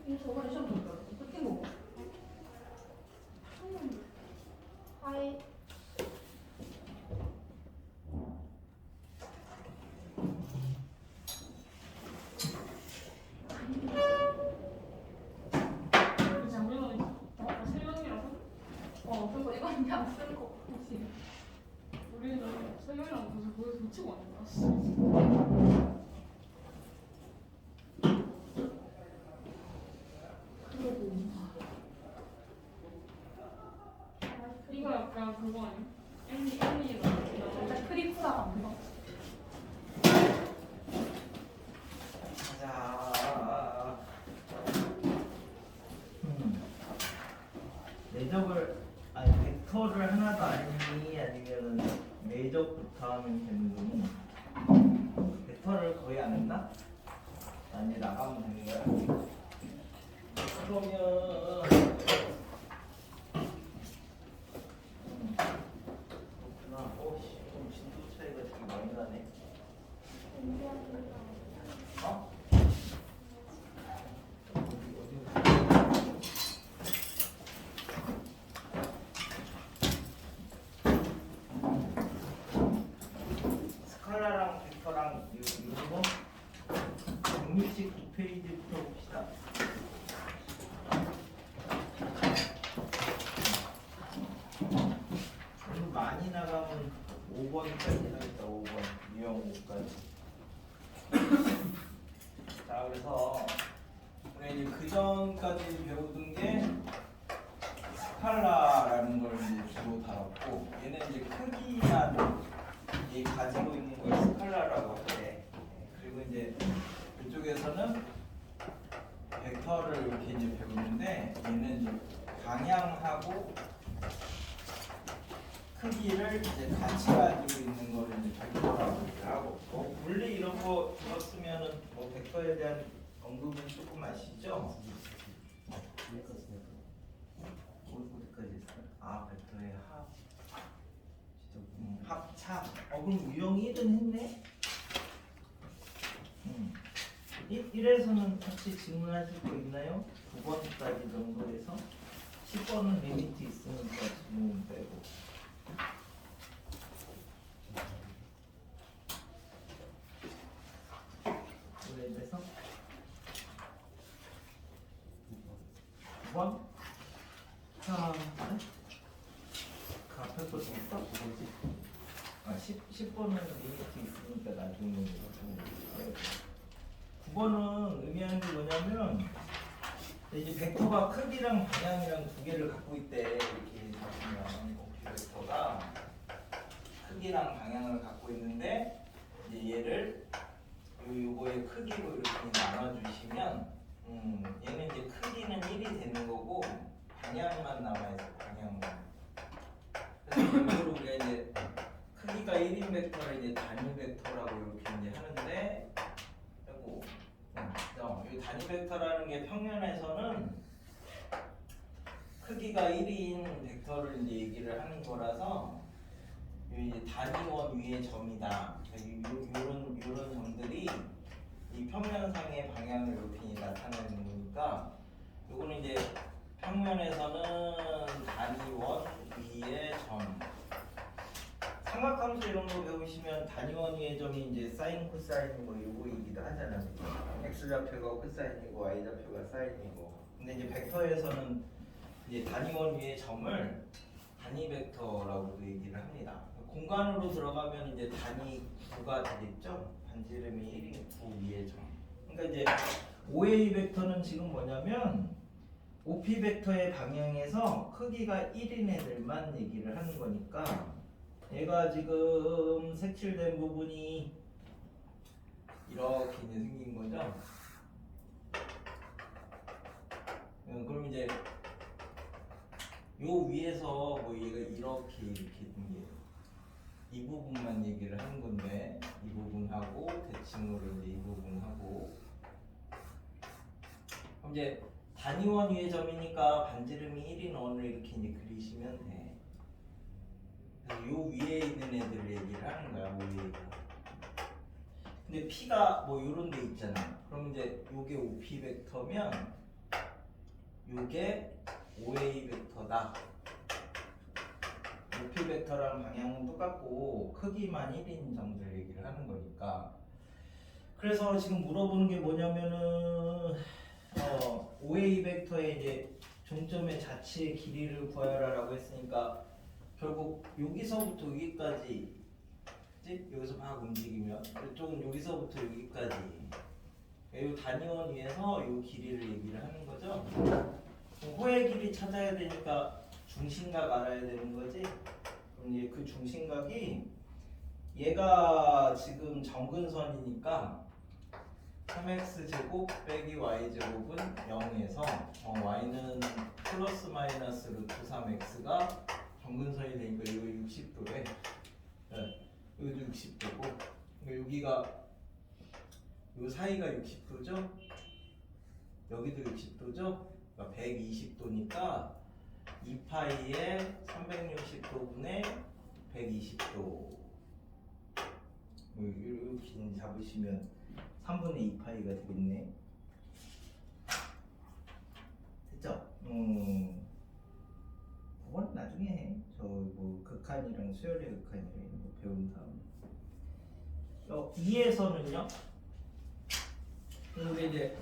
이거 저번에 시험 볼 거야. 끝인 거 뭐? 하이. 장면은 세 명이라서 그리고 이건 그냥 쓰고 혹시. 우리는 세 명이랑 무슨 거기서 붙이고 왔는데. 이거 약간 그거 아니야? 살짝 크리프라 같은 거. 자, 내적을 아니 벡터를 하나도 아니니 아니면은 내적부터 하면 되는 거니? 벡터를 거의 안 했나? 나 이제 나가면 되는 거야. 그러면 그렇구나. 오씨, 좀 진도 차이가 되게 많이 나네. 어? 스칼라랑 벡터랑 이거 정립식 9페이지부터 봅시다. 그리고 많이 나가면 5번까지 나겠다. 5번 유형 5까지. 자, 그래서 우리 이제 그 전까지 배우던 게 스칼라라는 걸 이제 주로 다뤘고, 얘는 이제 크기만 이 가지고 있는 걸 스칼라라고 하는데, 그리고 이제 이쪽에서는 벡터를 이렇게 이제 배우는데, 얘는 이제 방향하고 크기를 이제 같이 가지고 있는 거를 이제 벡터라고 얘기를 하고, 물리 이런 거 들었으면은 뭐 벡터에 대한 언급은 조금 아시죠? 어디까지 했어요? 아, 벡터의 합. 합차. 그럼 유형 1은 했네? 1에서는 혹시 질문하실 거 있나요? 9번까지 정도에서 10번은 리미트 있으니까 질문 빼고. 그래서 9번? 자, 그 앞에 거 줬어? 뭐지? 10번은 리미트 있으니까 나중에 9번은 의미하는 게 뭐냐면 이제 벡터가 크기랑 방향이랑 두 개를 갖고 있대. 이렇게 잡으면 벡터가 크기랑 방향을 갖고 있는데 이제 얘를 요거의 크기로 이렇게 나눠주시면 얘는 이제 크기는 1이 되는 거고 방향만 남아있어. 방향만. 그래서 이거로 우리가 이제 크기가 1인 벡터를 이제 단위 벡터라고 이렇게 이제 하는데, 그리고 이 단위 벡터라는 게 평면에서는 크기가 1인 벡터를 이제 얘기를 하는 거라서 이제 단위원 위의 점이다. 이런 점들이 이 평면상의 방향을 이렇게 나타내는 거니까, 요거는 이제 평면에서는 단위원 위의 점. 삼각함수 이런 거 배우시면 단위원 위의 점이 이제 사인, 코사인 뭐 요거이기도 하잖아요. x 좌표가 코사인이고 y 좌표가 사인이고. 근데 이제 벡터에서는 이제 단위원 위의 점을 단위 벡터라고도 얘기를 합니다. 공간으로 들어가면 이제 단위 구가 되겠죠. 반지름이 1인 9 위의 점. 그러니까 이제 OA 벡터는 지금 뭐냐면 OP 벡터의 방향에서 크기가 1인 애들만 얘기를 하는 거니까, 얘가 지금 색칠된 부분이 이렇게 이제 생긴 거죠. 그럼 이제 요 위에서 뭐 얘가 이렇게 생겨요. 이 부분만 얘기를 하는 건데, 이 부분하고 대칭으로 이제 이 부분하고, 그럼 이제 단위원 위의 점이니까 반지름이 1인 원을 이렇게 이제 그리시면 돼. 그래서 요 위에 있는 애들 얘기를 하는 거야, OA가. 근데 P가 뭐 요런 데 있잖아. 그럼 이제 요게 OP 벡터면 요게 OA 벡터다. 높이 벡터랑 방향은 똑같고 크기만 1인 정도를 얘기를 하는 거니까. 그래서 지금 물어보는 게 뭐냐면은 OA 벡터의 이제 종점의 자치의 길이를 구하라라고 했으니까 결국 여기서부터 여기까지, 그치? 여기서 막 움직이면 이쪽은 여기서부터 여기까지 이 단위원 위에서 이 길이를 얘기를 하는 거죠. 호의 길이 찾아야 되니까 중심각 알아야 되는 거지. 그럼 이제 그 중심각이 얘가 지금 정근선이니까 3x 제곱 빼기 y 제곱은 0에서 y는 플러스 마이너스 루트 3x가 정근선이 되니까 이거 60도래. 네, 여기도 60도고 여기가 요 사이가 60도죠. 여기도 60도죠. 그러니까 120도니까 2파이에 360도분의 120도 이렇게 잡으시면 3분의 2파이가 되겠네. 됐죠? 그건 나중에 해. 저 뭐 극한이랑 수열의 극한이랑 이런 거 배운 다음. 2에서는요. 우리 이제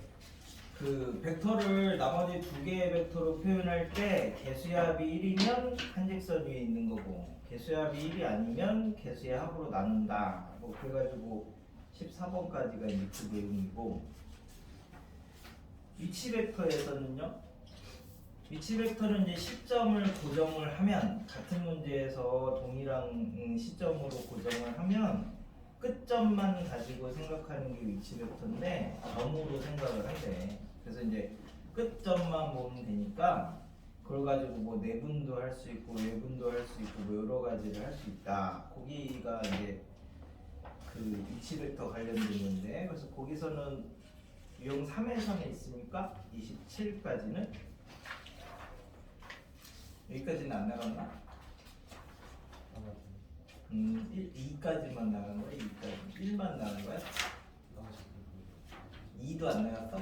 그 벡터를 나머지 두 개의 벡터로 표현할 때 개수의 합이 1이면 한 직선 위에 있는 거고 개수의 합이 1이 아니면 개수의 합으로 나눈다. 뭐 그래가지고 14번까지가 이제 그 내용이고, 위치 벡터에서는요. 위치 벡터는 이제 시점을 고정을 하면 같은 문제에서 동일한 시점으로 고정을 하면 끝점만 가지고 생각하는 게 위치 벡터인데 점으로 생각을 한대. 그래서 이제 끝점만 보면 되니까 그걸 가지고 뭐 내분도 할 수 있고 외분도 할 수 있고 뭐 여러 가지를 할 수 있다. 거기가 이제 그 위치 벡터 관련된 건데, 그래서 거기서는 유형 3회선에 있으니까 27까지는 여기까지는 안 나갔나? 2까지만 나간 거야? 2까지 1만 나간 거야? 2도 안 나갔어?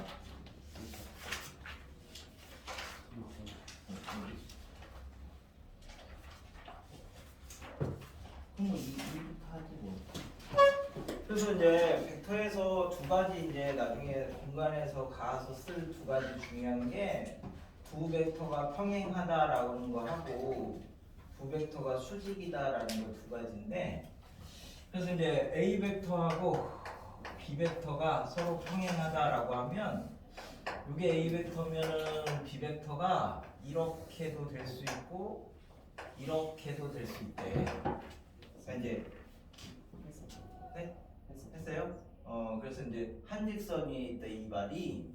그럼 뭐 2부터 하지 뭐. 그래서 이제 벡터에서 두 가지 이제 나중에 공간에서 가서 쓸 두 가지 중요한 게 두 벡터가 평행하다라는 거 하고 두 벡터가 수직이다라는 거 두 가지인데, 그래서 이제 A 벡터하고 B 벡터가 서로 평행하다라고 하면 이게 A 벡터면은 B 벡터가 이렇게도 될 수 있고 이렇게도 될 수 있대. 그러니까 이제 네? 했어요? 그래서 이제 한 직선 위에 있다 이 말이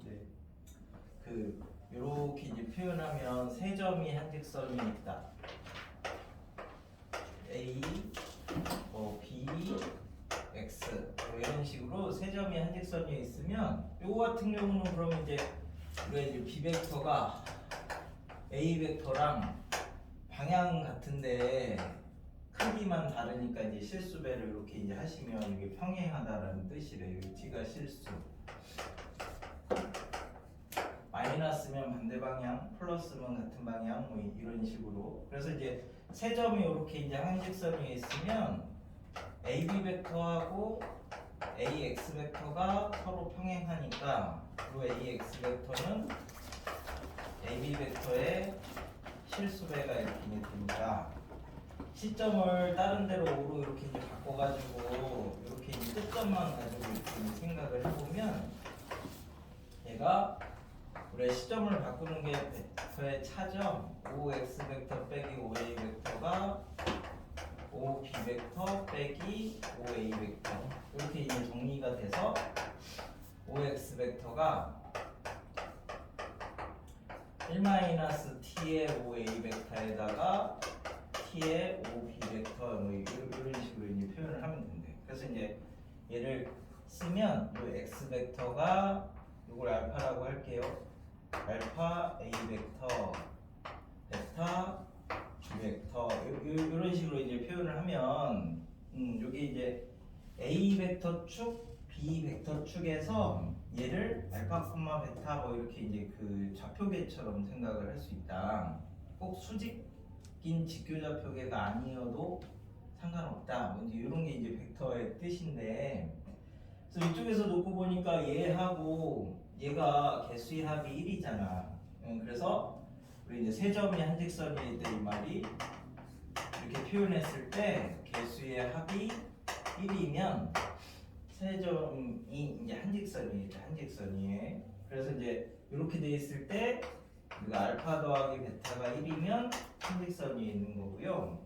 그 요렇게 이제 표현하면 세 점이 한 직선 위에 있다. A, B, X 뭐 이런 식으로 세 점이 한 직선 위에 있으면 요거 같은 경우는 그러면 이제 우리가 이제 B 벡터가 A 벡터랑 방향 같은데 크기만 다르니까 이제 실수배를 이렇게 이제 하시면 이게 평행하다라는 뜻이래요. 위치가 실수. 마이너스면 반대 방향, 플러스면 같은 방향, 뭐 이런 식으로. 그래서 이제 세 점이 이렇게 이제 한 직선 위에 있으면 AB 벡터하고 AX 벡터가 서로 평행하니까 이 AX 벡터는 AB 벡터의 실수배가 이렇게 됩니다. 시점을 다른 데로 O로 이렇게 이제 바꿔가지고 이렇게 이제 끝점만 가지고 이렇게 생각을 해보면 얘가 우리가 시점을 바꾸는 게 벡터의 차점 5x 벡터 빼기 5a 벡터가 5b 벡터 빼기 5a 벡터 이렇게 이제 정리가 돼서 5x 벡터가 1-t의 5a 벡터에다가 t의 5b 벡터 뭐 이런 식으로 이제 표현을 하면 된대. 그래서 이제 얘를 쓰면 이 x 벡터가 이걸 알파라고 할게요. 알파 a 벡터, 베타 b 벡터 이런 식으로 이제 표현을 하면 여기 이제 a 벡터 축, b 벡터 축에서 얘를 알파, 베타 뭐 이렇게 이제 그 좌표계처럼 생각을 할 수 있다. 꼭 수직인 직교좌표계가 아니어도 상관없다. 뭐 이제 이런 게 이제 벡터의 뜻인데, 그래서 이쪽에서 놓고 보니까 얘하고 얘가 개수의 합이 1이잖아. 그래서 우리 이제 세 점이 한 직선이 있다 이 말이 이렇게 표현했을 때 개수의 합이 1이면 세 점이 이제 한 직선이에요. 한 직선이에요. 그래서 이제 이렇게 돼 있을 때 우리가 알파 더하기 베타가 1이면 한 직선이 있는 거고요.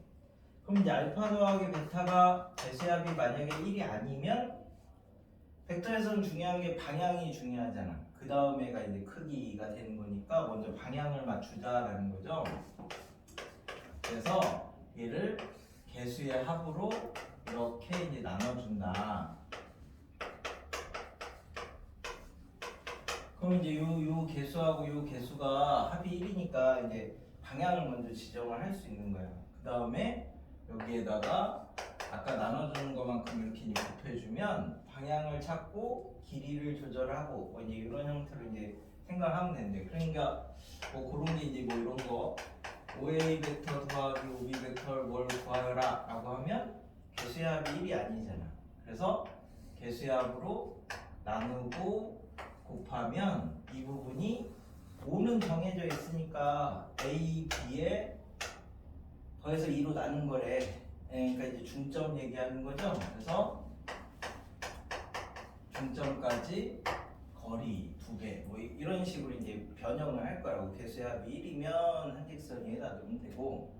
그럼 이제 알파 더하기 베타가 개수의 합이 만약에 1이 아니면 벡터에서는 중요한 게 방향이 중요하잖아. 그 다음에가 이제 크기가 되는 거니까 먼저 방향을 맞추자라는 거죠. 그래서 얘를 개수의 합으로 이렇게 이제 나눠준다. 그럼 이제 요 개수하고 요 개수가 합이 1이니까 이제 방향을 먼저 지정을 할 수 있는 거야. 그 다음에 여기에다가 아까 나눠주는 것만큼 이렇게 이제 곱해주면 방향을 찾고 길이를 조절하고 뭐 이제 이런 형태로 이제 생각하면 되는데, 그러니까 뭐 그런 게 이제 뭐 이런 거 OA 벡터 더하기 OB 벡터를 뭘 구하여라 라고 하면 개수의 합이 1이 아니잖아. 그래서 개수의 합으로 나누고 곱하면 이 부분이 5는 정해져 있으니까 A, B에 더해서 2로 나눈 거래. 그러니까 이제 중점 얘기하는 거죠. 그래서 중점까지 거리 2개 뭐 이런 식으로 이제 변형을 할 거라고. 개수의 합이 1이면 한 직선에 놔두면 되고,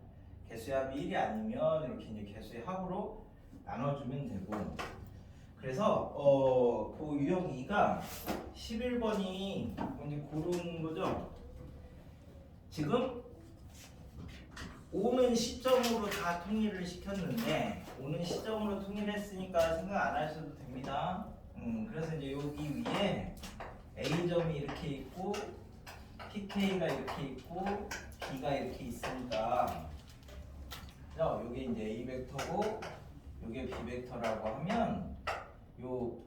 개수의 합이 1이 아니면 이렇게 이제 개수의 합으로 나눠주면 되고. 그래서 그 유형 2가 11번이 이제 그런 거죠. 지금 5는 시점으로 다 통일을 시켰는데 5는 시점으로 통일했으니까 생각 안 하셔도 됩니다. 그래서 이제 여기 위에 A점이 이렇게 있고 PK가 이렇게 있고 B가 이렇게 있으니까 여기 이제 A 벡터고 요게 B 벡터라고 하면 요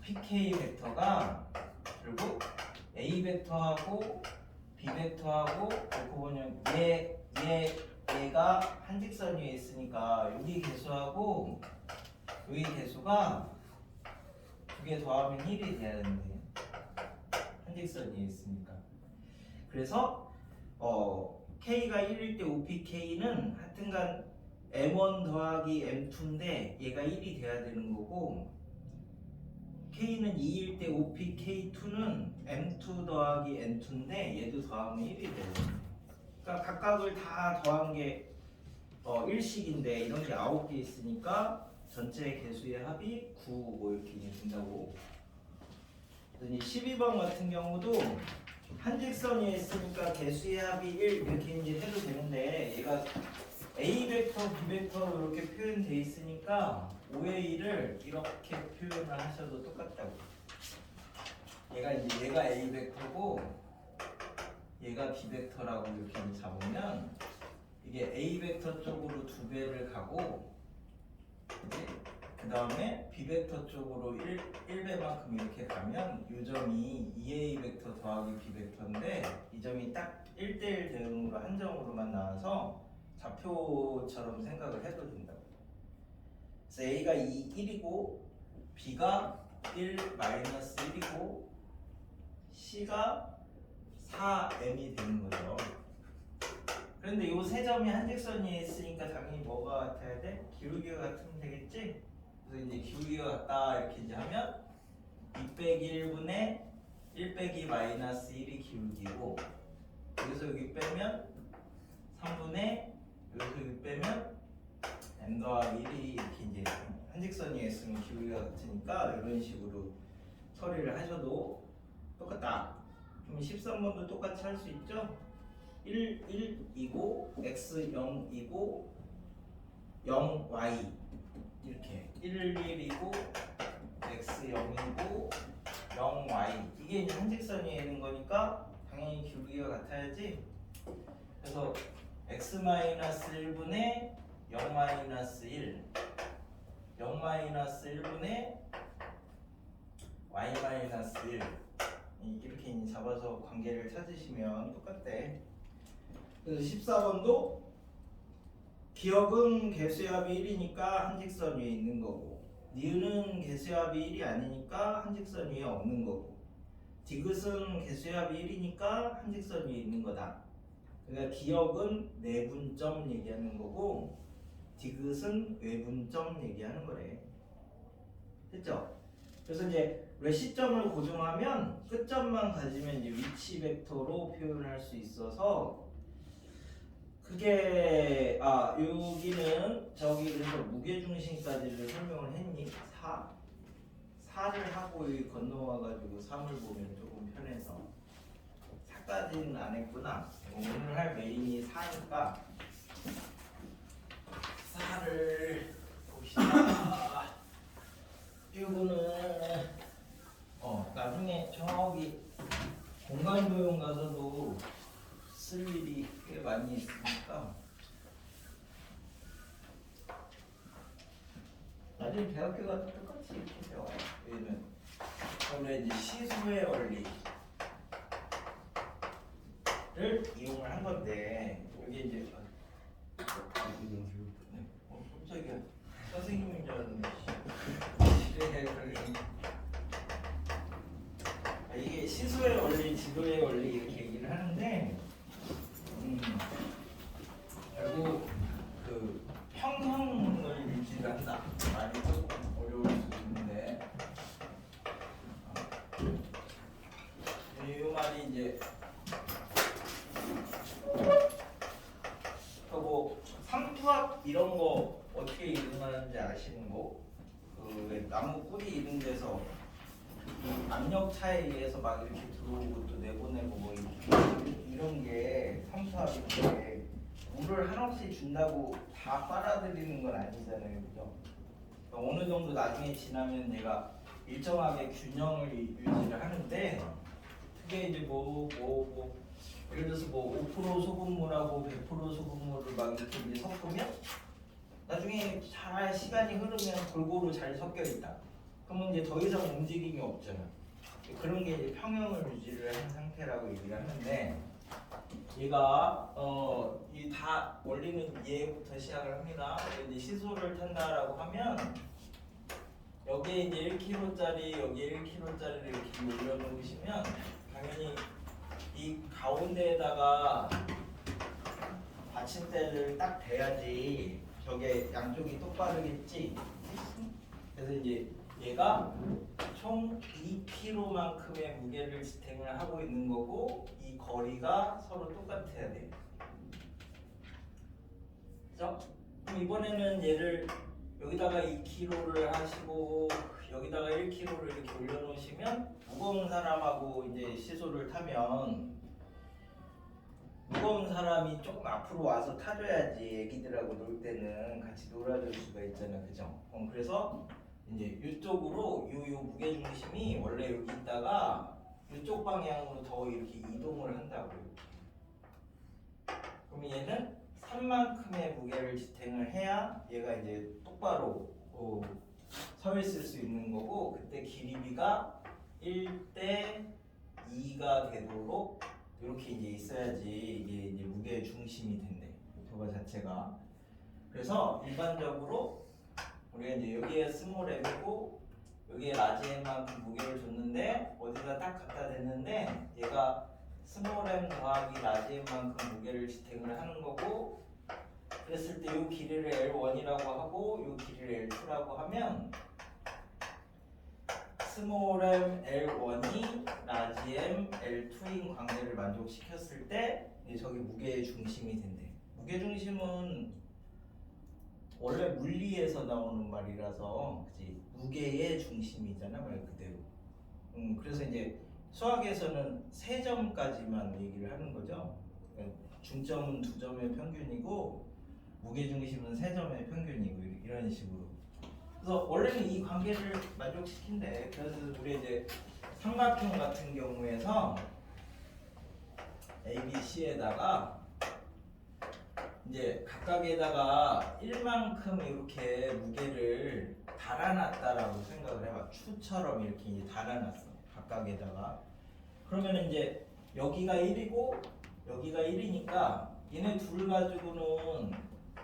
PK 벡터가 결국 A 벡터하고 B 벡터하고 놓고 보면 얘가 한 직선 위에 있으니까 여기 개수하고 여기 개수가 두 개 더하면 1이 돼야 되는데 한 직선 위에 있으니까. 그래서 K가 1일 때 OPK는 하여튼간 M1 더하기 M2인데 얘가 1이 돼야 되는 거고, K는 2일 때 OPK2는 M2 더하기 N2인데 얘도 더하면 1이 돼요. 그러니까 각각을 다 더한 게 일식인데 이런 게 9개 있으니까 전체 개수의 합이 9 뭐 이렇게 된다고. 12번 같은 경우도 한 직선에 있으니까 개수의 합이 1 이렇게 이제 해도 되는데 얘가 A 벡터, B 벡터로 이렇게 표현돼 있으니까 5A를 이렇게 표현을 하셔도 똑같다고. 얘가 A 벡터고 얘가 B 벡터라고 이렇게 잡으면 이게 A 벡터 쪽으로 2배를 가고 그 다음에 B 벡터 쪽으로 1배만큼 이렇게 가면 이 점이 2A 벡터 더하기 B 벡터인데 이 점이 딱 1대1 대응으로 한 점으로만 나와서 좌표처럼 생각을 해도 된다고. 그래서 A가 1이고 B가 1-1이고 C가 4m이 되는 거죠. 그런데 이 세 점이 한 직선에 있으니까 당연히 뭐가 같아야 돼? 기울기가 같으면 되겠지? 그래서 이제 기울기가 같다 이렇게 이제 하면 2 빼기 1분의 1 빼기 마이너스 1이 기울기고, 여기서 여기 빼면 3분의 여기서 여기 빼면 m 더하기 1이 이렇게 이제 한 직선에 있으면 기울기가 같으니까 이런 식으로 처리를 하셔도 똑같다. 그럼 13번도 똑같이 할 수 있죠? 1, 1이고 x 0이고 0y 이렇게 1, 1이고 x 0이고 0y 이게 이제 한 직선이 있는 거니까 당연히 기울기가 같아야지. 그래서 x-1분의 0-1 0-1분의 y-1 이렇게 이제 잡아서 관계를 찾으시면 똑같대. 그래서 14번도 기억은 개수합이 1이니까 한 직선 위에 있는 거고, 니은은 개수합이 1이 아니니까 한 직선 위에 없는 거고, 디귿은 개수합이 1이니까 한 직선 위에 있는 거다. 그러니까 기억은 내분점 얘기하는 거고, 디귿은 외분점 얘기하는 거래. 됐죠? 그래서 이제 왜 시점을 고정하면 끝점만 가지면 이제 위치 벡터로 표현할 수 있어서, 그게 여기는 저기 그래서 무게중심까지를 설명을 했니? 4를 하고 여기 건너와가지고 3을 보면 조금 편해서 4까지는 안 했구나. 오늘 할 메인이 4니까 4를 봅시다. 이거는 나중에 저기 공간도용 가서도 쓸 일이 꽤 많이 있으니까 나중에 대학교 가서 똑같이 이렇게 배워요. 얘는 원래 이제 시수의 원리를 이용을 한 건데, 여기 이제 깜짝이야, 선생님인 줄 알았네. 시수의 원리, 이게 시수의 원리, 지도의 원리 이렇게 얘기를 하는데, 결국 그 평형을 유지를 한다. 말이 조금 어려울 수 있는데, 이 말이 이제 뭐 삼투압 이런 거 어떻게 일어나는지 아시는 거? 그 나무 뿌리 이런 데서 이 압력 차에 의해서 막 이렇게 들어오고 또 내보내고 뭐 이런 게 삼투압인데, 물을 한없이 준다고 다 빨아들이는 건 아니잖아요, 그죠? 그러니까 어느 정도 나중에 지나면 얘가 일정하게 균형을 유지를 하는데, 그게 이제 예를 들어서 5% 소금물하고 100% 소금물을 막 이렇게 이제 섞으면 나중에 잘 시간이 흐르면 골고루 잘 섞여 있다. 그러면 이제 더 이상 움직임이 없잖아. 그런 게 이제 평형을 유지를 한 상태라고 얘기를 하는데, 얘가 이 다 원리는 얘부터 시작을 합니다. 이제 시소를 탄다라고 하면 여기에 이제 1kg짜리 여기에 1kg짜리를 이렇게 올려놓으시면 당연히 이 가운데에다가 받침대를 딱 대야지 저게 양쪽이 똑바르겠지. 그래서 이제 얘가 총 2kg만큼의 무게를 지탱을 하고 있는 거고, 이 거리가 서로 똑같아야 돼. 그죠? 그럼 이번에는 얘를 여기다가 2kg를 하시고 여기다가 1kg를 이렇게 올려놓으시면, 무거운 사람하고 이제 시소를 타면 무거운 사람이 조금 앞으로 와서 타줘야지 애기들하고 놀 때는 같이 놀아줄 수가 있잖아, 그죠? 그래서 이제 이쪽으로 요 무게 중심이 원래 여기 있다가 이쪽 방향으로 더 이렇게 이동을 한다고요. 그럼 얘는 3만큼의 무게를 지탱을 해야 얘가 이제 똑바로 서 있을 수 있는 거고, 그때 길이비가 1대 2가 되도록 이렇게 이제 있어야지 이게 이제 무게 중심이 된대, 도가 자체가. 그래서 일반적으로 우리가 이제 여기에 스몰 m이고 여기에 라지 m만큼 무게를 줬는데 어디다 딱 갖다 댔는데 얘가 스몰 m 더하기 라지 m만큼 무게를 지탱을 하는 거고, 그랬을 때 이 길이를 L1이라고 하고 이 길이를 L2라고 하면 스몰 m L1이 라지 m L2인 관계를 만족시켰을 때 저기 무게의 중심이 된대. 무게 중심은 원래 물리에서 나오는 말이라서, 그치? 무게의 중심이잖아, 말 그대로. 그래서 이제 수학에서는 3점까지만 얘기를 하는 거죠. 그러니까 중점은 2점의 평균이고 무게 중심은 3점의 평균이고 이런 식으로. 그래서 원래는 이 관계를 만족시킨대. 그래서 우리 이제 삼각형 같은 경우에서 A, B, C에다가 이제 각각에다가 1만큼 이렇게 무게를 달아놨다라고 생각을 해봐. 추처럼 이렇게 이제 달아놨어. 각각에다가. 그러면 이제 여기가 1이고 여기가 1이니까 얘네 둘 가지고는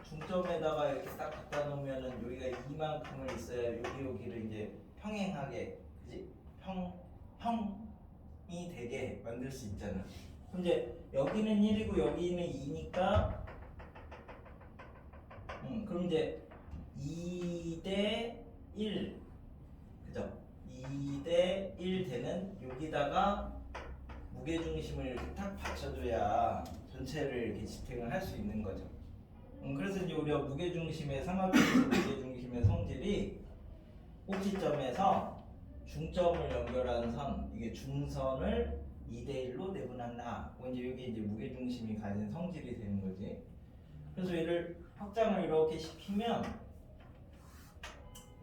중점에다가 이렇게 딱 갖다 놓으면은 여기가 이만큼을 있어야 여기를 이제 평행하게, 그지? 평이 되게 만들 수 있잖아. 그럼 이제 여기는 1이고 여기는 2니까 그럼 이제 2대 1, 그죠? 2대 1 되는 여기다가 무게중심을 이렇게 딱 받쳐줘야 전체를 이렇게 지탱을 할 수 있는 거죠. 그래서 이제 우리가 무게중심의 삼각형에서 무게중심의 성질이 꼭지점에서 중점을 연결하는 선, 이게 중선을 2대 1로 내분한다. 이제 여기 이제 무게중심이 가진 성질이 되는 거지. 그래서 얘를 확장을 이렇게 시키면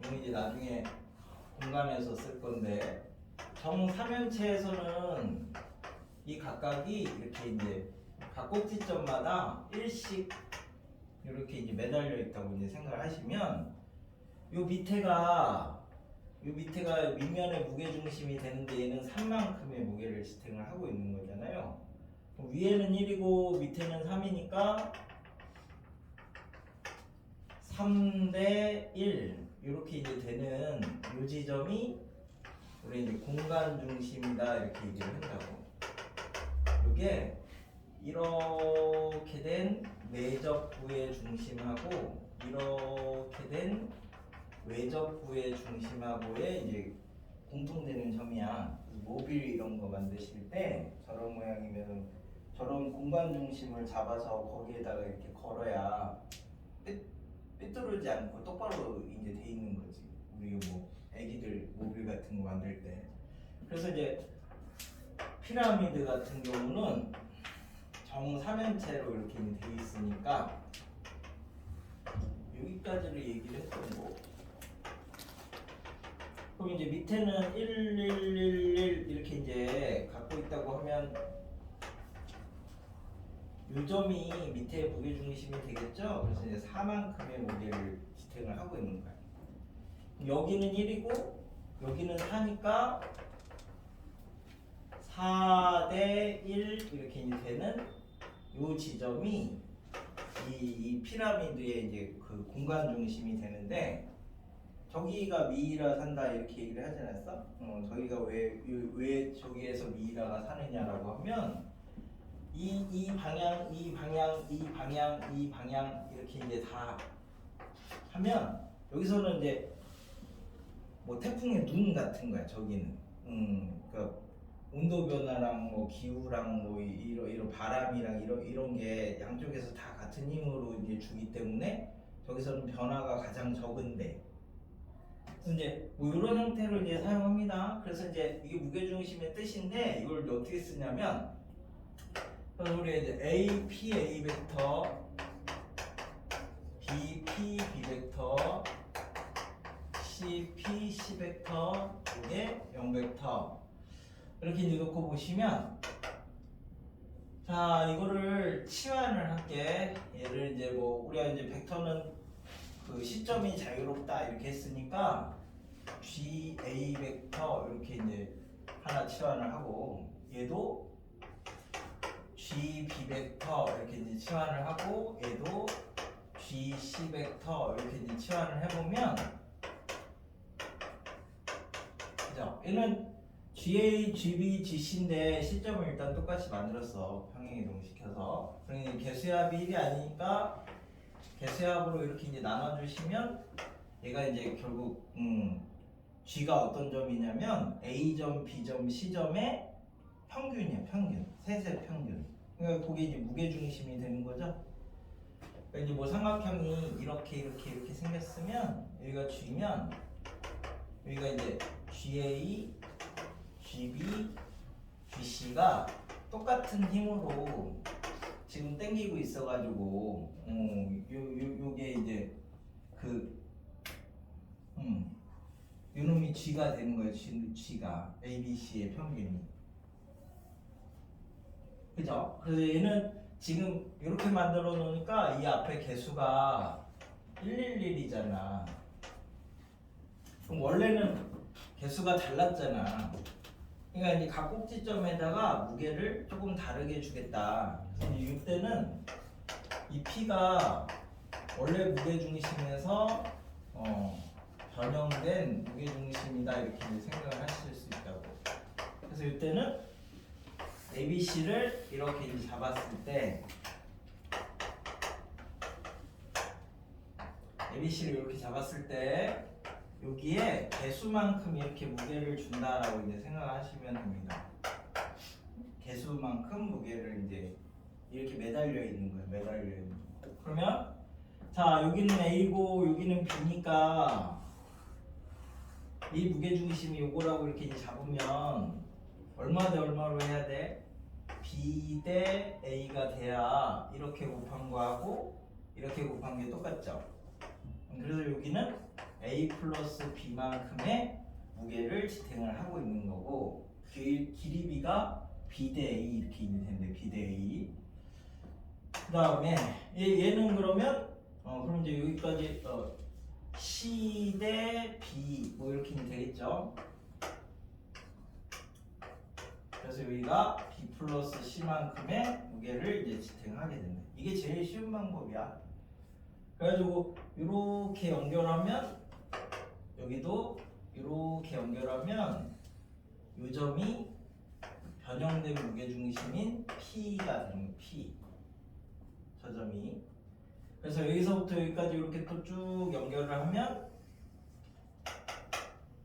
이거 이제 나중에 공간에서 쓸 건데 정삼면체에서는 이 각각이 이렇게 이제 각 꼭지점마다 1씩 이렇게 이제 매달려 있다고 이제 생각을 하시면 요 밑에가 윗면의 무게 중심이 되는데 얘는 3만큼의 무게를 지탱을 하고 있는 거잖아요. 위에는 1이고 밑에는 3이니까 3대 1 이렇게 이제 되는 요 지점이 우리 이제 공간 중심이다 이렇게 얘기를 한다고. 이게 이렇게 된 내접부의 중심하고 이렇게 된 외접부의 중심하고의 이제 공통되는 점이야. 모빌 이런 거 만드실 때 저런 모양이면 저런 공간 중심을 잡아서 거기에다가 이렇게 걸어야 삐뚤어지지 않고 똑바로 이제 돼 있는 거지. 우리 뭐 애기들 모빌 같은 거 만들 때. 그래서 이제 피라미드 같은 경우는 정삼면체로 이렇게 돼 있으니까 여기까지를 얘기를 했던 거. 그럼 이제 밑에는 1, 1, 1, 1 이렇게 이제 갖고 있다고 하면 요 점이 밑에 무게 중심이 되겠죠? 그래서 이제 4만큼의 무게를 지탱을 하고 있는 거야. 여기는 1이고 여기는 4니까 4대 1 이렇게 이제 되는 요 지점이 이 피라미드의 이제 그 공간 중심이 되는데 저기가 미이라 산다 이렇게 얘기를 하지 않았어? 저기가 왜 저기에서 미이라가 사느냐라고 하면 이 방향 이렇게 이제 다 하면 여기서는 이제 뭐 태풍의 눈 같은 거야. 저기는 그러니까 온도 변화랑 뭐 기후랑 뭐 이런 바람이랑 이런 게 양쪽에서 다 같은 힘으로 이제 주기 때문에 저기서는 변화가 가장 적은데 이제 뭐 이런 형태로 이제 사용합니다. 그래서 이제 이게 무게중심의 뜻인데 이걸 어떻게 쓰냐면 우리 이제 A, P, A 벡터, B, P, B 벡터, C, P, C 벡터, 이게 0 벡터 이렇게 이제 놓고 보시면 자 이거를 치환을 할게. 얘를 이제 뭐 우리가 이제 벡터는 그 시점이 자유롭다 이렇게 했으니까 G, A 벡터 이렇게 이제 하나 치환을 하고 얘도 G, B 벡터 이렇게 이제 치환을 하고 얘도 G, C 벡터 이렇게 이제 치환을 해보면 그죠? 얘는 GA, GB, GC인데 시점을 일단 똑같이 만들었어. 평행이동시켜서. 그러니 개수합이 1이 아니니까 개수합으로 이렇게 이제 나눠주시면 얘가 이제 결국 G가 어떤 점이냐면 A점, B점, C점의 평균이야. 평균. 셋의 평균. 그러니까 그게 이제 무게중심이 되는 거죠. 그러니까 이제 뭐 삼각형이 이렇게 생겼으면 여기가 G면 여기가 이제 GA, GB, GC가 똑같은 힘으로 지금 당기고 있어가지고 요게 이제 요놈이 G가 되는 거예요. G가 ABC의 평균이. 그죠? 그래서 얘는 지금 이렇게 만들어 놓으니까 이 앞에 개수가 111이잖아. 그럼 원래는 개수가 달랐잖아. 그러니까 이제 각 꼭지점에다가 무게를 조금 다르게 주겠다. 그래서 이때는 이 P가 원래 무게 중심에서 변형된 무게 중심이다 이렇게 이제 생각을 하실 수 있다고. 그래서 이때는 ABC를 이렇게 이제 잡았을 때 ABC를 이렇게 잡았을 때 여기에 개수만큼 이렇게 무게를 준다라고 이제 생각하시면 됩니다. 개수만큼 무게를 이제 이렇게 매달려 있는 거예요. 매달려 있는 거. 그러면 자 여기는 A고 여기는 B니까 이 무게 중심이 요거라고 이렇게 이제 잡으면 얼마 대 얼마로 해야 돼? B 대 A가 돼야 이렇게 곱한 거하고 이렇게 곱한 게 똑같죠. 그래서 여기는 A 플러스 B만큼의 무게를 지탱을 하고 있는 거고 길이 B가 B 대 A 이렇게 있는 텐데 B 대 A. 그 다음에 얘는 그러면 그럼 이제 여기까지 C 대 B 뭐 이렇게 되겠죠. 그래서 여기가 B 플러스 C만큼의 무게를 이제 지탱하게 된다. 이게 제일 쉬운 방법이야. 그래가지고 이렇게 연결하면 여기도 이렇게 연결하면 이 점이 변형된 무게 중심인 P가 되는 거예요. P. 저 점이. 그래서 여기서부터 여기까지 이렇게 또 쭉 연결을 하면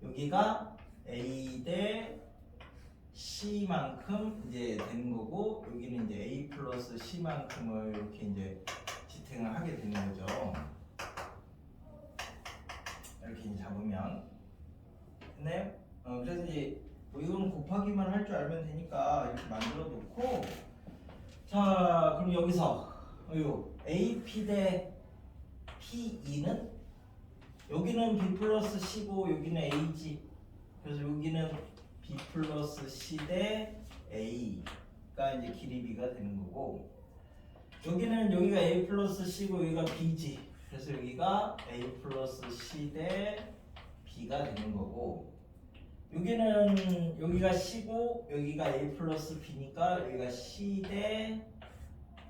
여기가 A 대 C만큼 이제 되는 거고 여기는 이제 A 플러스 C만큼을 이렇게 이제 지탱을 하게 되는 거죠. 이렇게 이제 잡으면. 근데 그래서 이제 뭐 이거는 곱하기만 할 줄 알면 되니까 이렇게 만들어 놓고 자 그럼 여기서 요 AP 대 PE는 여기는 B 플러스 C고 여기는 A지. 그래서 여기는 B 플러스 C 대 A가 이제 길이 B가 되는 거고 여기는 여기가 A 플러스 C고 여기가 B지. 그래서 여기가 A 플러스 C 대 B가 되는 거고 여기는 여기가 C고 여기가 A 플러스 B니까 여기가 C 대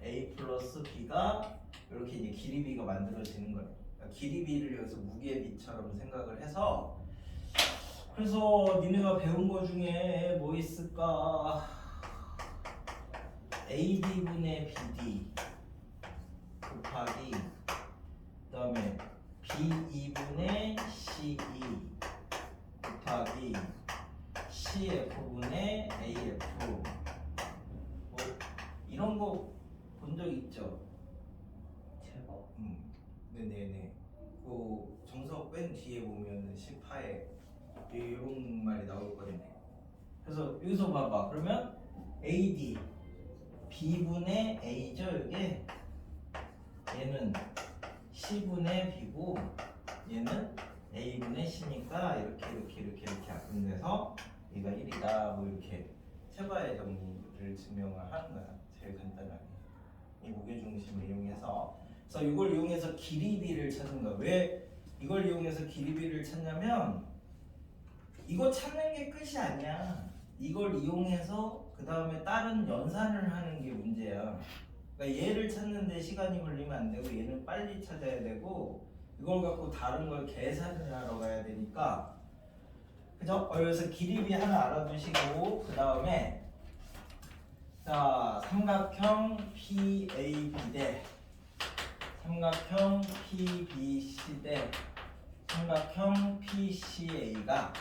A 플러스 B가 이렇게 이제 길이 B가 만들어지는 거예요. 그러니까 길이 B를 여기서 무게 B처럼 생각을 해서 그래서 니네가 배운 거 중에 뭐 있을까? AD분의 BD 곱하기 그 다음에 BE분의 CE 곱하기 CF분의 AF 뭐 이런 거 본 적 있죠? 제법. 네네네. 그 정석 맨 뒤에 보면 10화에 이런 말이 나오거든요. 그래서 여기서 봐봐. 그러면 AD B분의 A죠 이게. 얘는 C분의 B고 얘는 A분의 C니까 이렇게 약분돼서 얘가 1이다 뭐 이렇게 최고의 정리를 증명을 하는 거야. 제일 간단하게 이 무게중심을 이용해서. 그래서 이걸 이용해서 길이 B를 찾는 거야. 왜 이걸 이용해서 길이 B를 찾냐면 이거 찾는 게 끝이 아니야. 이걸 이용해서 그 다음에 다른 연산을 하는 게 문제야. 그러니까 얘를 찾는데 시간이 걸리면 안 되고 얘는 빨리 찾아야 되고 이걸 갖고 다른 걸 계산을 하러 가야 되니까 그죠? 그래서 길이 B 하나 알아두시고 그 다음에 자 삼각형 PAB 대 삼각형 PBC 대 삼각형 PCA가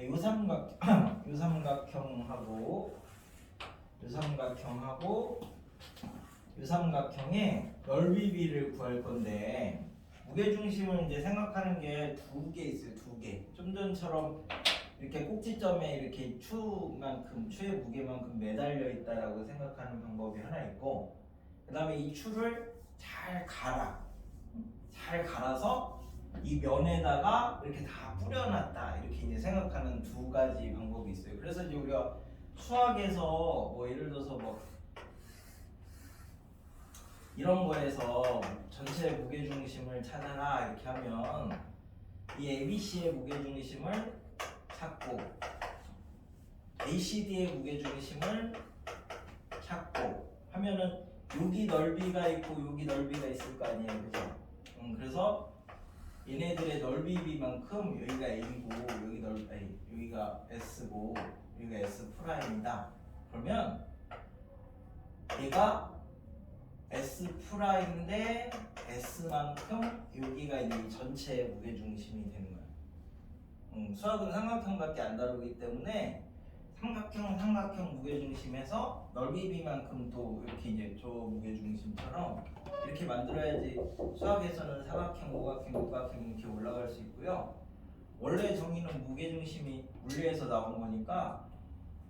요 삼각형하고 요 삼각형의 넓이 B를 구할 건데 무게중심을 이제 생각하는 게 두 개 있어요. 두 개. 좀 전처럼 이렇게 꼭지점에 이렇게 추의 무게만큼 매달려 있다라고 생각하는 방법이 하나 있고 그 다음에 이 추를 잘 갈아서 이 면에다가 이렇게 다 뿌려놨다 이렇게 이제 생각하는 두 가지 방법이 있어요. 그래서 이제 우리가 수학에서 뭐 예를 들어서 뭐 이런 거에서 전체 무게 중심을 찾아라 이렇게 하면 이 ABC의 무게중심을 찾고 ACD의 무게중심을 찾고 하면은 여기 넓이가 있고 여기 넓이가 있을 거 아니에요, 그죠? 그래서 얘네들의 넓이 비만큼 여기가 A고 여기가 S고 여기가 S 프라임이다. 그러면 얘가 S 프라임인데 S만큼 여기가 이제 전체 무게중심이 되는 거야. 수학은 삼각형밖에 안 다루기 때문에 삼각형 무게중심에서 넓이 비만큼 또 이렇게 이제 저 무게중심처럼 이렇게 만들어야지 수학에서는 사각형, 오각형, 육각형 이렇게 올라갈 수 있고요. 원래 정의는 무게중심이 물리에서 나온 거니까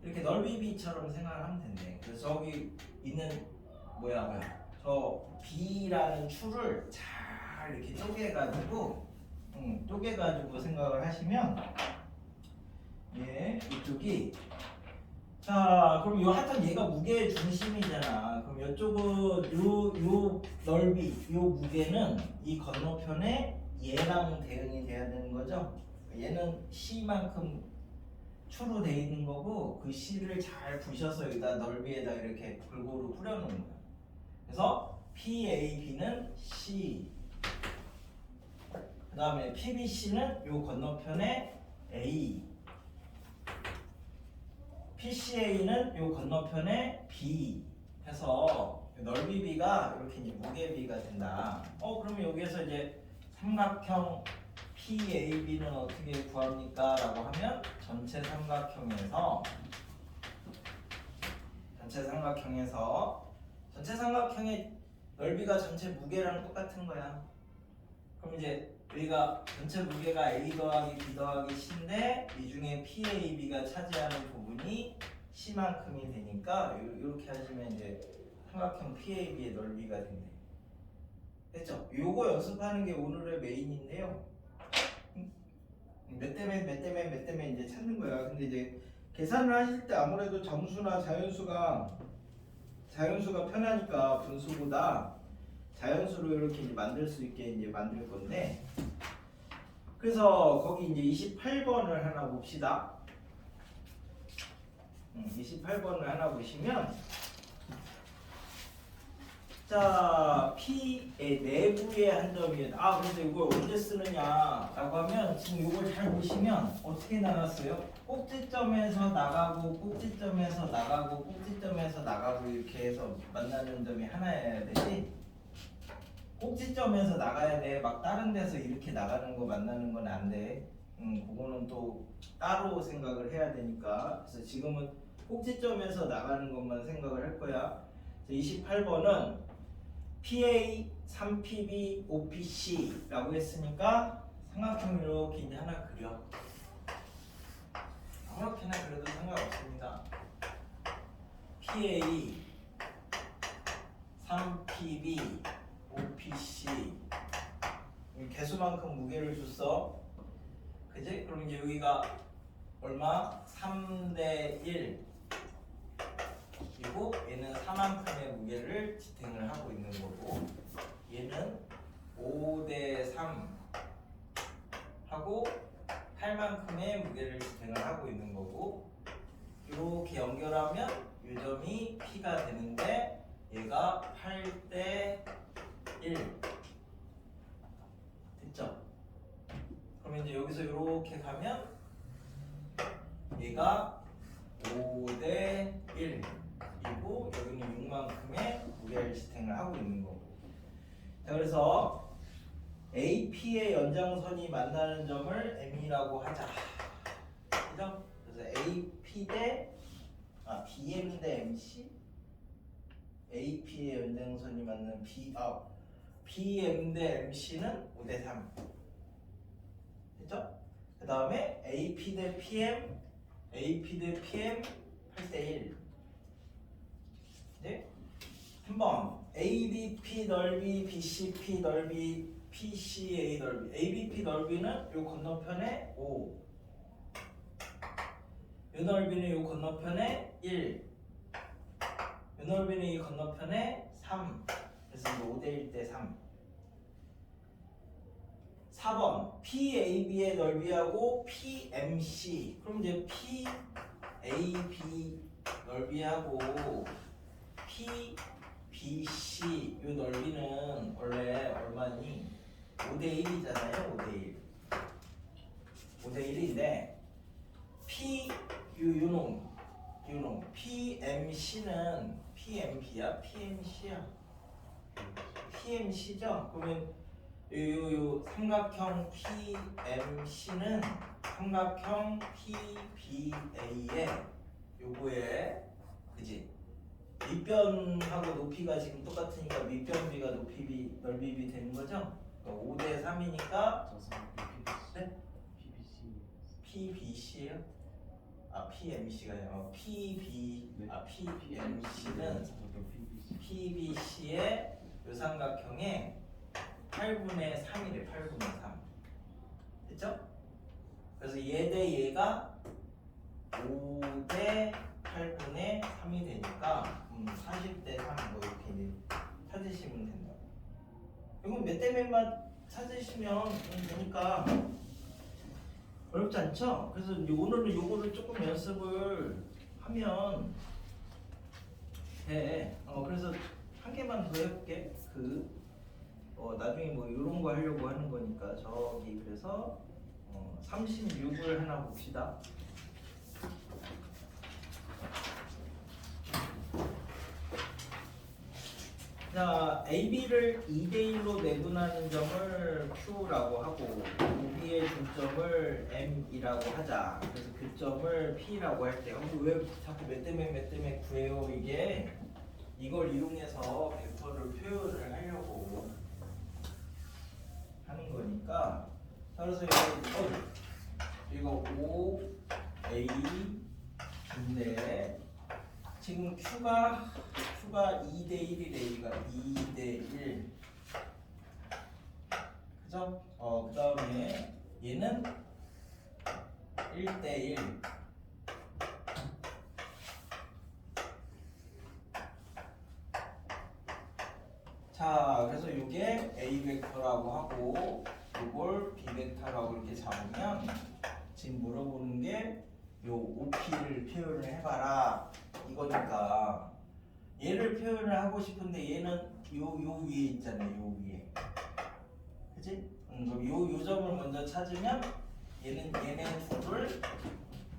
이렇게 넓이 비처럼 생각하면 된대. 그래서 저기 있는 저 B라는 추를 잘 이렇게 쪼개가지고 생각을 하시면 이쪽이 자 그럼 하여튼 얘가 무게 중심이잖아. 그럼 이쪽은 요 넓이 요 무게는 이 건너편에 얘랑 대응이 돼야 되는 거죠. 얘는 C만큼 추로 돼 있는 거고 그 C를 잘 부셔서 여기다 넓이에다 이렇게 골고루 뿌려놓는 거야. 그래서 PAB는 C, 그 다음에 PBC는 요 건너편에 A, PCA는 요 건너편에 B 해서 넓이 B가 이렇게 이제 무게 B가 된다. 그러면 여기에서 이제 삼각형 PAB는 어떻게 구합니까? 라고 하면 전체 삼각형의 넓이가 전체 무게랑 똑같은 거야. 그럼 이제 여기가 전체 무게가 A 더하기 B 더하기 C인데 이 중에 PAB가 차지하는 부분이 C만큼이 되니까 이렇게 하시면 이제 삼각형 PAB의 넓이가 된대. 됐죠? 요거 연습하는 게 오늘의 메인인데요. 몇 대면 이제 찾는 거야. 근데 이제 계산을 하실 때 아무래도 정수나 자연수가 편하니까 분수보다 자연수로 이렇게 이제 만들 수 있게 이제 만들 건데, 그래서 거기 이제 28번을 하나 봅시다. 28번을 하나 보시면, 자, P의 내부의 한 점이 근데 이걸 언제 쓰느냐라고 하면 지금 이걸 잘 보시면 어떻게 나갔어요? 꼭지점에서 나가고 꼭지점에서 나가고 꼭지점에서 나가고 이렇게 해서 만나는 점이 하나여야 되지. 꼭지점에서 나가야 돼. 막 다른 데서 이렇게 나가는 거 만나는 건 안 돼. 그거는 또 따로 생각을 해야 되니까. 그래서 지금은 꼭지점에서 나가는 것만 생각을 할 거야. 28번은 PA, 3PB, OPC라고 했으니까 삼각형을 이렇게 이제 하나 그려. 아무렇게나 그려도 상관없습니다. PA, 3PB, OPC 개수만큼 무게를 줬어. 그지? 그럼 이제 여기가 얼마? 3대1 그리고 얘는 4만큼의 무게를 지탱을 하고 있는 거고 얘는 5대3 하고 8만큼의 무게를 지탱을 하고 있는 거고 이렇게 연결하면 이 점이 P가 되는데 얘가 8대1 됐죠? 그러면 이제 여기서 이렇게 가면 얘가 5대1 그리고 여기는 6만큼의 무게를 지탱을 하고 있는 거고. 자, 그래서 AP의 연장선이 만나는 점을 M이라고 하자. 그죠? 그래서 AP 대 BM 대 MC, AP의 연장선이 맞는 BM 대 MC는 5대3. 됐죠? 그 다음에 AP 대 PM, AP 대 PM 8대1. 네? 한번 ABP 넓이, BCP 넓이, PCA 넓이. ABP 넓이는 요 건너편에 5. 요 넓이는 요 건너편에 1. 요 넓이는 이 건너편에 3. 그래서 5대1 대 3. 4번 PAB의 넓이하고 PMC. 그럼 이제 PAB 넓이하고 PBC 요 넓이는 원래 얼마니? 5대 1이잖아요. 5대 1. 5대 1인데 요놈 PMC는 PMB야? PMC야? PMC죠? 그러면 요 삼각형 PMC는 삼각형 PBA의 요거에 그지? 밑변하고 높이가 지금 똑같으니까 밑변비가 넓이비 되는 거죠? 5대 3이니까 네? PBC예요? 아 PMC가 아니라 PBC는 PBC의 요 삼각형의 8분의 3이래. 8분의 3 됐죠? 그래서 얘 대 얘가 5대 8분의 3이 되니까 40대 3 뭐 이렇게 이제 찾으시면 된다. 이건 몇 대 몇만 찾으시면 되니까 어렵지 않죠? 그래서 이제 오늘은 요거를 조금 연습을 하면 돼. 그래서 한 개만 더 해볼게. 나중에 뭐 이런 거 하려고 하는 거니까 저기 그래서 36을 하나 봅시다. 자, AB를 2대1로 내분하는 점을 Q라고 하고 OB의 중점을 M이라고 하자. 그래서 그 점을 P라고 할게요. 왜 자꾸 몇 대 몇 구해요? 이걸 이용해서 벡터를 표현을 하려고 하는 거니까. 자, 그래서 이거 OA인데 지금 Q가 2대 1이래. 얘가 2대 1. 그죠? 그 다음에 얘는 1대 1. 자, 그래서 이게 A 벡터라고 하고 이걸 B 벡터라고 이렇게 잡으면 지금 물어보는 게 요 OP를 표현을 해봐라 이거니까 얘를 표현을 하고 싶은데 얘는 요 위에 있잖아요. 요 위에. 그치? 그럼 요 점을 먼저 찾으면 얘네 둘을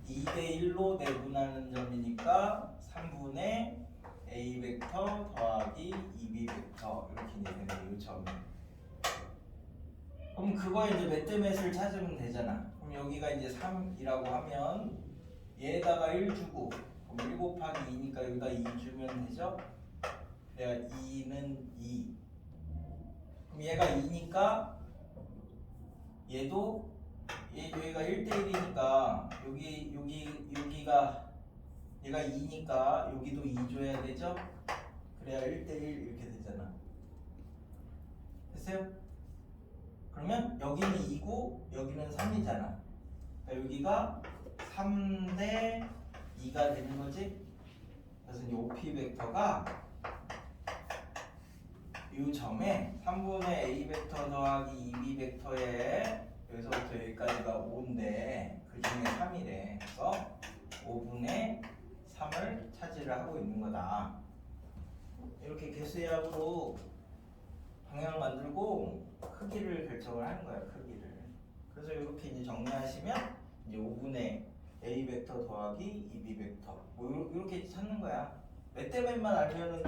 2대 1로 내분하는 점이니까 3분의 A 벡터 더하기 2B 벡터 이렇게 되네. 요 점이. 그럼 그거에 이제 몇 대 몇을 찾으면 되잖아. 그럼 여기가 이제 3이라고 하면 얘에다가 1 주고 그럼 1 곱하기 2니까 여기다 2 주면 되죠? 내가 2는 2. 그럼 얘가 2니까 얘도 여기가 1대 1이니까 여기가 얘가 2니까 여기도 2 줘야 되죠? 그래야 1대 1 이렇게 되잖아. 됐어요? 그러면 여기는 2고 여기는 3이잖아. 그러니까 여기가 3대 2가 되는 거지. 그래서 이 OP 벡터가 이 점에 3분의 A 벡터 더하기 2B 벡터에 여기서부터 여기까지가 5인데 그 중에 3이래. 그래서 5분의 3을 차지를 하고 있는 거다. 이렇게 개수합으로 방향을 만들고 크기를 결정을 하는 거야. 크기를. 그래서 이렇게 이제 정리하시면 이제 5분의 A 벡터 더하기 2B 벡터 뭐 이렇게 찾는 거야. 몇 대 몇만 알면은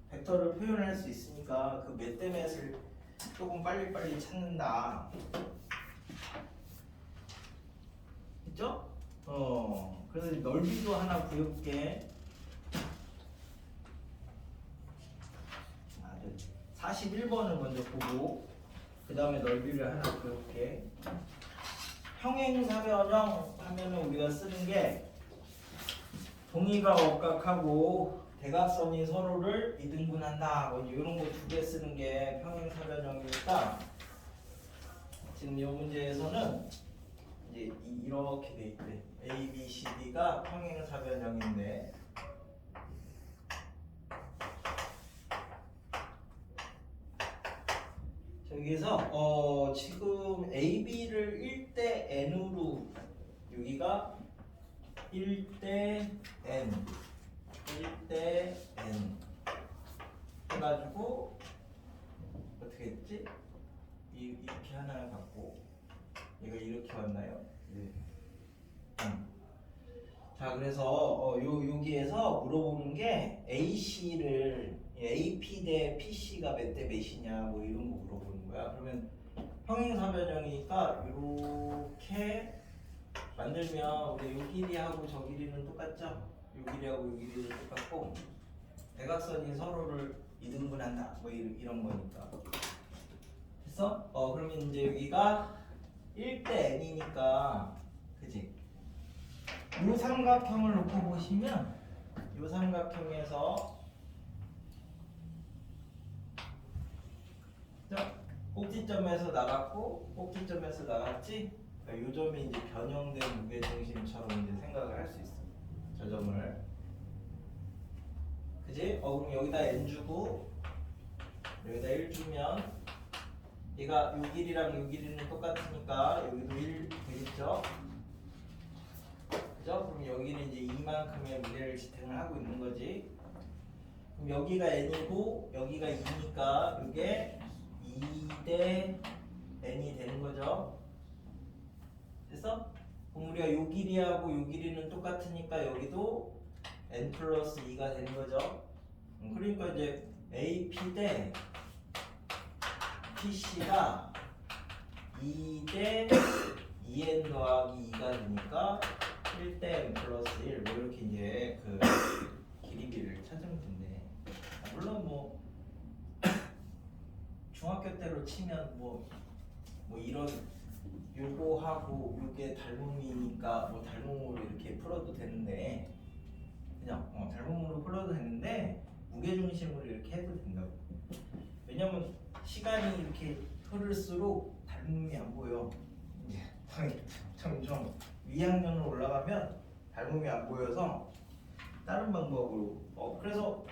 벡터를 표현할 수 있으니까 그 몇 대 몇을 조금 빨리빨리 찾는다. 됐죠? 그래서 넓이도 하나 구해볼게. 41번을 먼저 보고 그 다음에 넓이를 하나 구해볼게. 평행사변형 하면은 우리가 쓰는 게 동의가 억각하고 대각선이 서로를 이등분한다. 뭐 이런 거 두 개 쓰는 게 평행사변형이니까 지금 이 문제에서는 이제 이렇게 돼 있대. A, B, C, D가 평행사변형인데 저기 여기서 지금 AB를 1대 N으로 여기가 1대 N 1대 N 해가지고 어떻게 했지? 이렇게 하나를 갖고 얘가 이렇게 왔나요? 네. 자, 그래서 여기에서 물어보는 게 AC를 AP 대 PC가 몇 대 몇이냐 뭐 이런 거 물어보는 거야. 그러면 평행사변형이니까 이렇게 만들면 우리 요 길이하고 저 길이는 똑같죠? 요 길이하고 요 길이는 똑같고 대각선이 서로를 이등분한다 뭐 이런 거니까. 됐어? 그러면 이제 여기가 1대 N이니까 그지? 요 삼각형을 놓고 보시면 요 삼각형에서 꼭지점에서 나갔고 꼭지점에서 나갔지? 그러니까 요 점이 이제 변형된 무게중심처럼 이제 생각을 할 수 있어. 저 점을. 그지? 그럼 여기다 n 주고 여기다 1 주면 얘가 요 길이랑 요 길이는 똑같으니까 여기도 1 되겠죠? 그죠? 그럼 여기는 이제 이만큼의 무게를 지탱을 하고 있는 거지. 그럼 여기가 n이고 여기가 2니까 이게 2대 n이 되는 거죠. 됐어? 그럼 우리가 요 길이하고 요 길이는 똑같으니까 여기도 n 플러스 2가 되는 거죠. 그러니까 이제 AP 대 PC가 2대 2n 더하기 2가 되니까 1대 n 플러스 1 뭐 이렇게 이제 그 길이비를 찾으면 된대. 물론 뭐 중학교 때로 치면 뭐 이런 요거하고 요게 닮음이니까 뭐 닮음으로 이렇게 풀어도 되는데 그냥 닮음으로 풀어도 되는데 무게중심으로 이렇게 해도 된다고. 왜냐면 시간이 이렇게 흐를수록 닮음이 안 보여. 이제 점점 위학년으로 올라가면 닮음이 안 보여서 다른 방법으로 그래서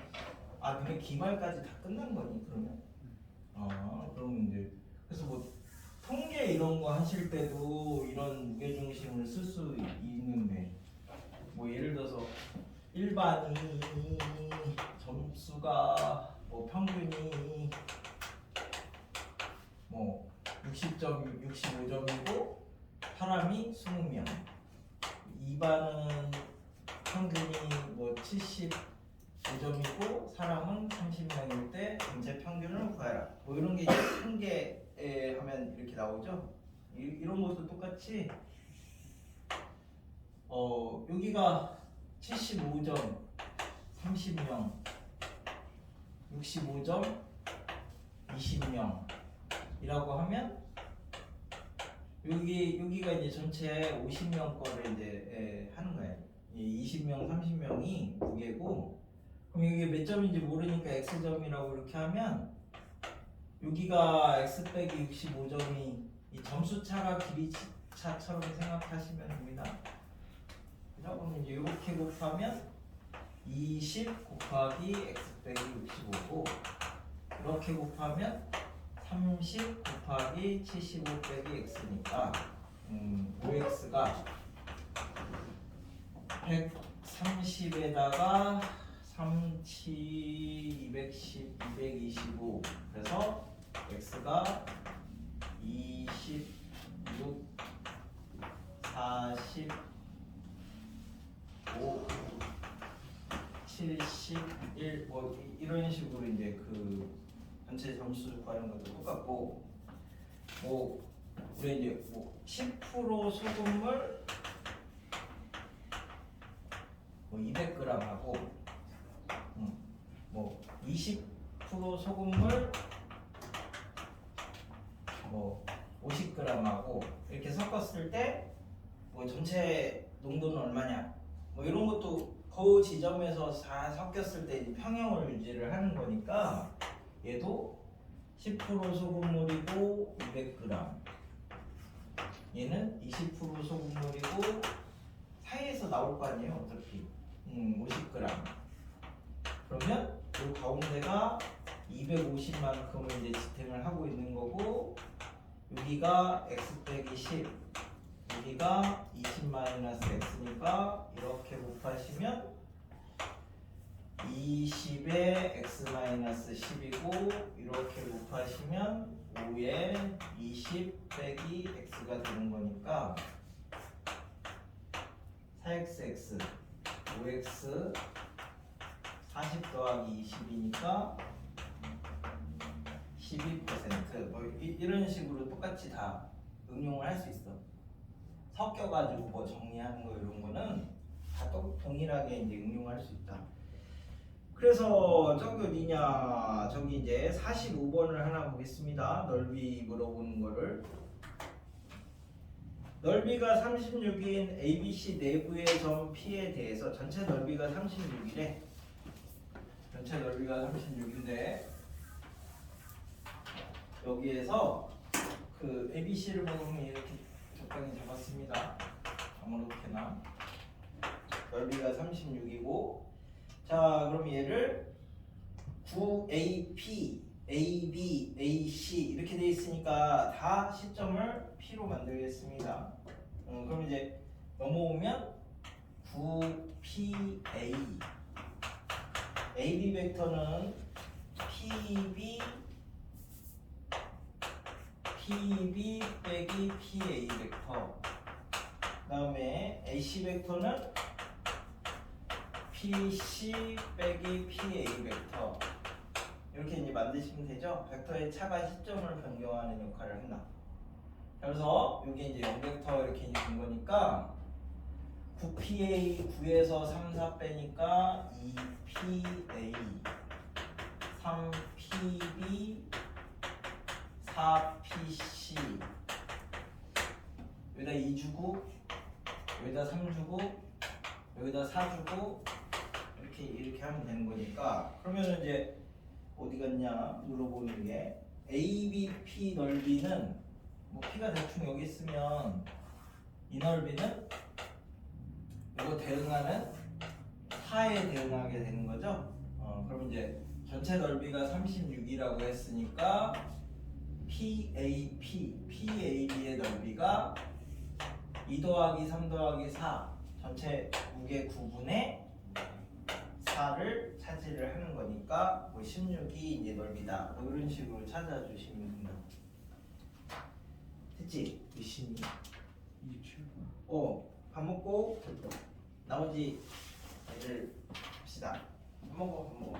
너네 기말까지 다 끝난 거니 그러면? 그러면 이제 그래서 뭐 통계 이런 거 하실 때도 이런 무게중심을 쓸 수 있는데 뭐 예를 들어서 일반이 점수가 뭐 평균이 뭐 60점, 65점이고 사람이 20명. 2반은 평균이 뭐 75점이고 사람은 30명일 때 전체 평균을 구해라. 뭐 이런 게 이제 통계에 하면 이렇게 나오죠. 이런 것도 똑같이 여기가 75점 30명 65점 20명 이라고 하면 여기가 이제 전체 50명 거를 이제 하는 거예요. 20명 30명이 무게고 그럼 여기 몇 점인지 모르니까 x점이라고 이렇게 하면 여기가 x 빼기 65점이 이 점수 차가 길이 차처럼 생각하시면 됩니다. 그럼 이제 이렇게 곱하면 20 곱하기 x 빼기 65고 이렇게 곱하면 30 곱하기 75 빼기 x니까 5x가 130에다가 3치 210 225 그래서 x가 26 45 71 뭐 이런 식으로 이제 그 전체 점수 구하는 것도 똑같고 뭐 우리 이제 뭐 10% 소금물 뭐 200g하고 뭐 20% 소금물 뭐 50g하고 이렇게 섞었을 때 뭐 전체 농도는 얼마냐 뭐 이런 것도 그 지점에서 다 섞였을 때 이제 평형을 유지를 하는 거니까 얘도 10% 소금물이고 200g 얘는 20% 소금물이고 사이에서 나올 거 아니에요 어차피 50g 그러면 이 가운데가 250만큼을 이제 지탱을 하고 있는 거고, 여기가 x 빼기 10, 여기가 20-x니까 이렇게 곱하시면 20에 x-10이고, 이렇게 곱하시면 5에 20 빼기 x가 되는 거니까 4xx, 5x, 40 더하기 20이니까 12%. 뭐 이런 식으로 똑같이 다 응용을 할 수 있어. 섞여가지고 뭐 정리하는 거 이런 거는 다 동일하게 이제 응용할 수 있다. 그래서 저기 어디냐? 저기 이제 45번을 하나 보겠습니다. 넓이 물어보는 거를. 넓이가 36인 ABC 내부의 점 P에 대해서 전체 넓이가 36이래. 전체 넓이가 36인데 여기에서 그 ABC를 보면 이렇게 적당히 잡았습니다. 아무렇게나 넓이가 36이고, 자 그럼 얘를 9AP, AB, AC 이렇게 돼 있으니까 다 시점을 P로 만들겠습니다. 그럼 이제 넘어오면 9PA, AB 벡터는 PB 빼기 PA 벡터, 그 다음에 AC 벡터는 PC 빼기 PA 벡터, 이렇게 이제 만드시면 되죠. 벡터의 차가 시점을 변경하는 역할을 한다. 그래서 이게 이제 0벡터 이렇게 이제 된 거니까 9PA 9에서 3, 4 빼니까 2PA, 3PB, 4PC, 여기다 2 주고, 여기다 3 주고, 여기다 4 주고, 이렇게 하면 되는 거니까, 그러면 이제 어디 갔냐 물어보는 게, ABP 넓이는 뭐 P가 대충 여기 있으면 이 넓이는 이거 대응하는 4에 대응하게 되는 거죠. 그럼 이제 전체 넓이가 36이라고 했으니까 PAB의 넓이가 2 더하기 3 더하기 4, 전체 무게 9분의 4를 차지를 하는 거니까 뭐 16이 이제 넓이다. 뭐 이런 식으로 찾아주시면 된다. 됐지? 미신이 27번. 밥 먹고 나머지 일을 합시다. 밥 먹어.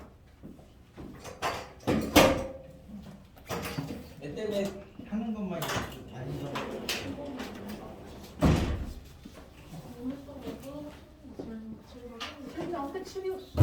몇 대 몇 하는 것만 이렇게 아니죠. 근데 앞에 7이었어.